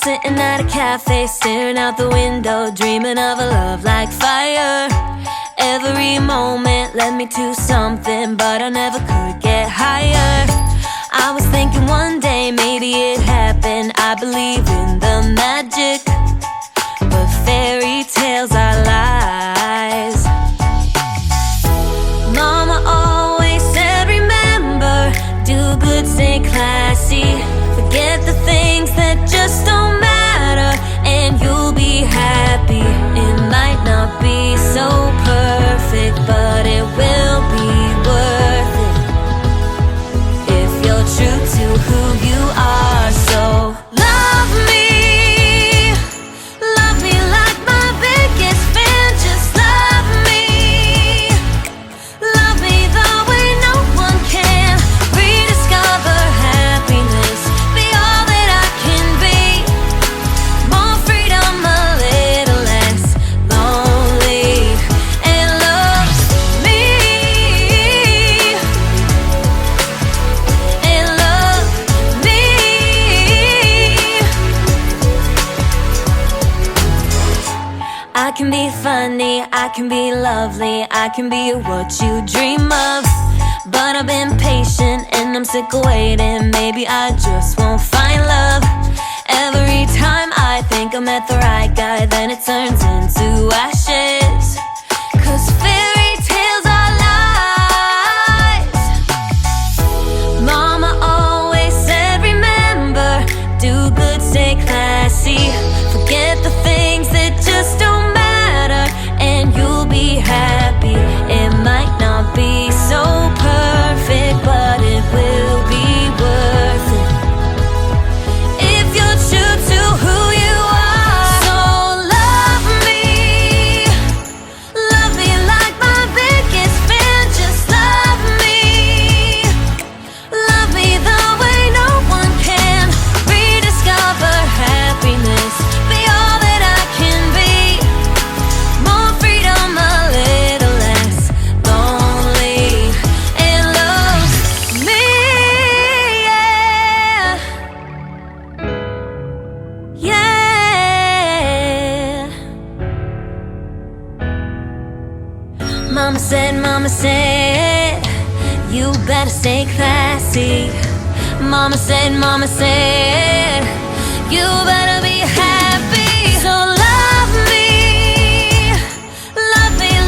sitting at a cafe, staring out the window, dreaming of a love like fire. Every moment led me to something, but I never could get higher. I was thinking one day maybe it happened. I believe in the magic, but fairy tales are lies. Mama always said, remember, do good, stay classy. Forget the things that just don't matter, and you'll be happy. It might not be so perfect, but it will be worth it if you're true to who you are. So love me like my biggest fan. Just love me the way no one can. Rediscover happiness, be all that I can be. More freedom, a little less lonely, and love me, and love me. I can be funny, I can be lovely, I can be what you dream of. But I've been patient and I'm sick of waiting. Maybe I just won't find love. Every time I think I met the right guy, then it turns into ashes. 'Cause fairy tales are lies. Mama always said, remember, do good, stay classy. Forget the things that just don't matter, and you'll be happy. It might not be so perfect, but it will be worth it if you're true to who you are. So love me like my biggest fan. Just love me the way no one can. Rediscover happiness, be all that I can be. More freedom, a little less lonely, and love me, yeah, yeah. Mama said, you better stay classy. Mama said, you better be happy. So love me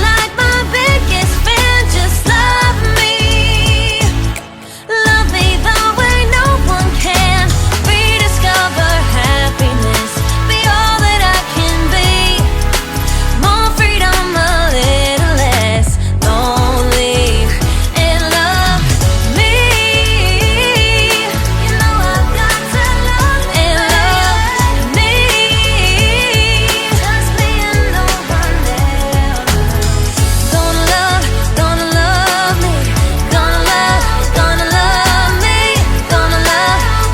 like my biggest fan. Just love me the way no one can. Rediscover happiness, be all that I can be. More freedom, a little less lonely, and love me. You know I've got to love and love me. Just me and no one else. Gonna love me. Gonna love me.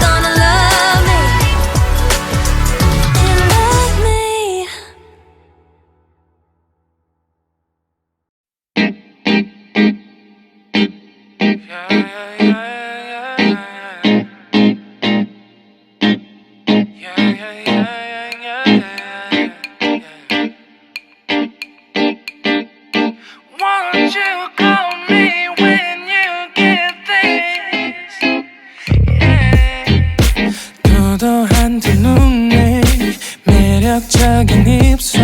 Gonna love me. And love me. Won't you call me when you get this? 도도한 두 눈에 매력적인 입술,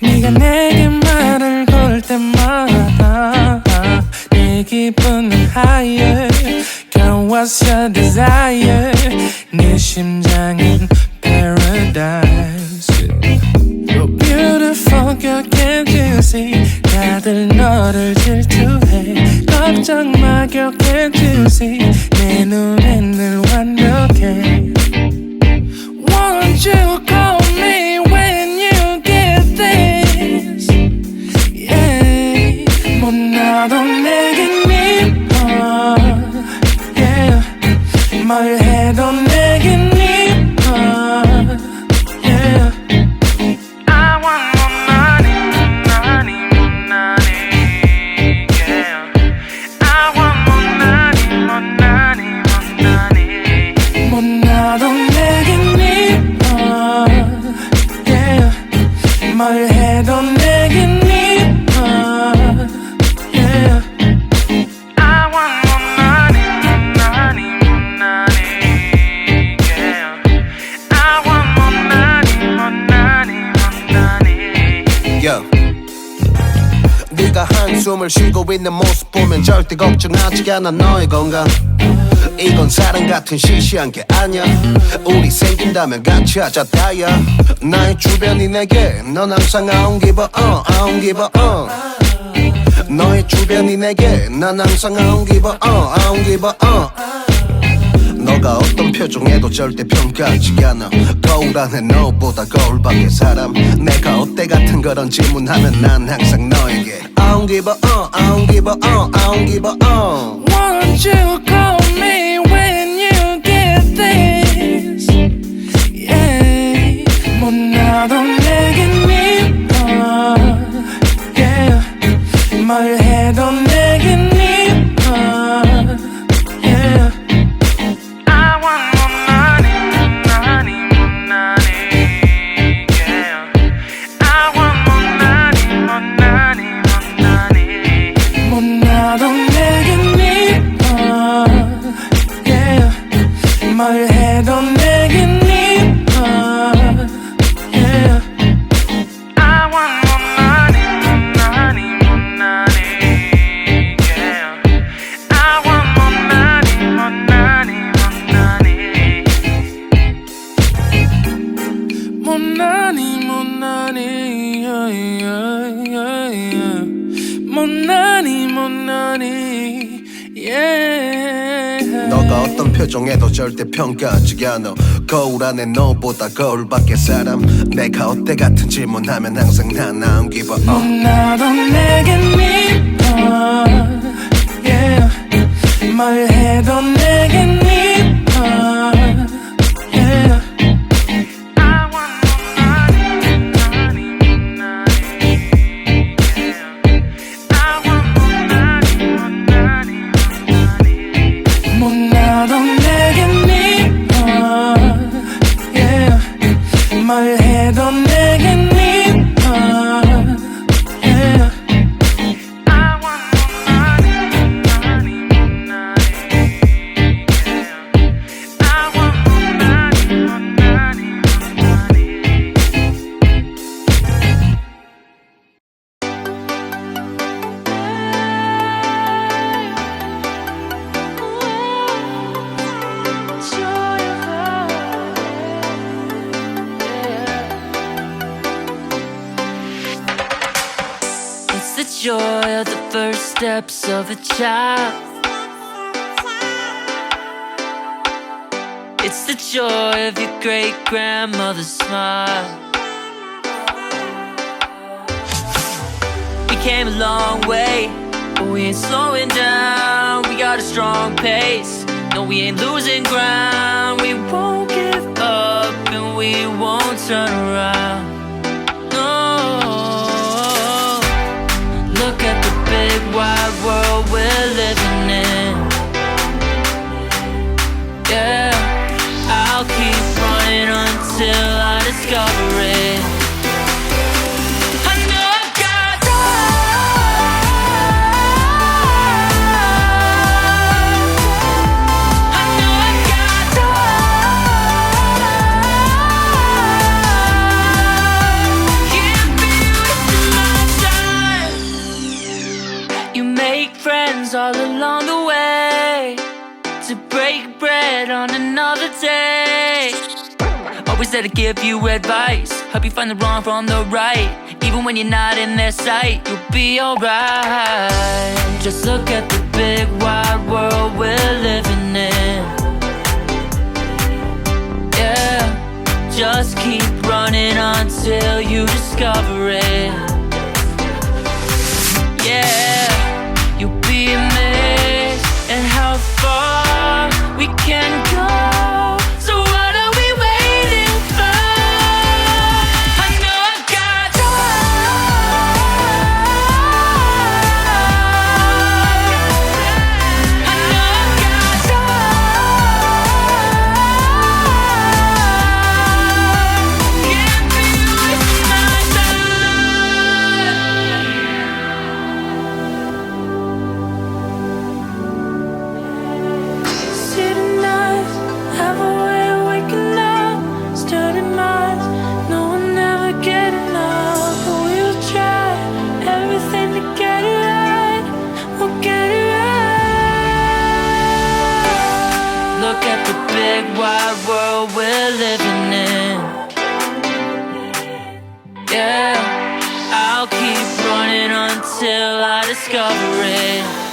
네가 내게 말을 걸 때마다 내 기분은 higher. Girl, what's your desire? 네 심장은 paradise. You're beautiful, girl, can't you see? 다들 너를 질투해. 걱정 마, girl, can't you see? 내 눈엔 늘 완벽해. Won't you call me when you get this? Yeah. 뭐 나도 내겐 이뻐. Yeah. 뭘 해도 내겐 이뻐. Yeah. I want more money, yeah. I want more money, 뭐 나도 내겐 네가 한숨을 쉬고 있는 모습 보면 절대 걱정하지 않아 너의 건강. 이건 사랑 같은 시시한 게 아니야. 우리 생긴다면 같이 하자 다야. 나의 주변이 내게 넌 항상 I don't give a I don't give a 너의 주변이 내게 난 항상 I don't give a I don't give a 너가 어떤 표정에도 절대 평가하지 않아. 거울 안에 너보다 거울 밖의 사람. 내가 어때 같은 그런 질문하면 난 항상 너에게 I don't give a I don't give a I don't give a Won't you call me when you get this? Yeah. 뭐 나도 내겐 미워. Yeah. 뭘 해도 내겐 미워. Yeah. I want more money, money, more money. Yeah. I want more money, more money, more money. 뭐 나도 내겐 미워. Yeah. 뭘 해도 내겐 미워. Yeah. I want more money, more money, more money. Yeah. I want more money, more money, more money. More money, more money. Yeah, yeah, yeah, yeah. More money, more money. Yeah. 너가 어떤 표정에도 절대 평가하지 않아. 거울 안에 너보다 거울 밖의 사람. 내가 어때 같은 질문하면 항상 난 I don't give a 나도 내겐 미워. Yeah. 뭘 해도 내겐 미워. Yeah. I want more money, money, money. Yeah. I want more money, more money, more money. 뭐 나도 내겐 미워. Yeah. 뭘 해도 내겐 미워. Yeah. I want more money, money, money. Yeah. I want more money, money, It's the joy of the first steps of a child. It's the joy of your great grandmother's smile. We came a long way, but we ain't slowing down. We got a strong pace. No, we ain't losing ground. We won't give up and we won't turn around. No. Look at the big wide world we're living in. Yeah, I'll keep running until I discover it. I know I've got I know I've got can't be wasting my time. You make friends all along the way to break bread on another day. Always there to give you advice, help you find the wrong from the right. Even when you're not in their sight, you'll be alright. Just look at the big wide world we're living in. Yeah, just keep running until you discover it. Yeah, you'll be amazed at how far we can go. So what are we waiting for? I know I've got I know I've got can't be wasting my time. world we're living in. Yeah, I'll keep running until I discover it.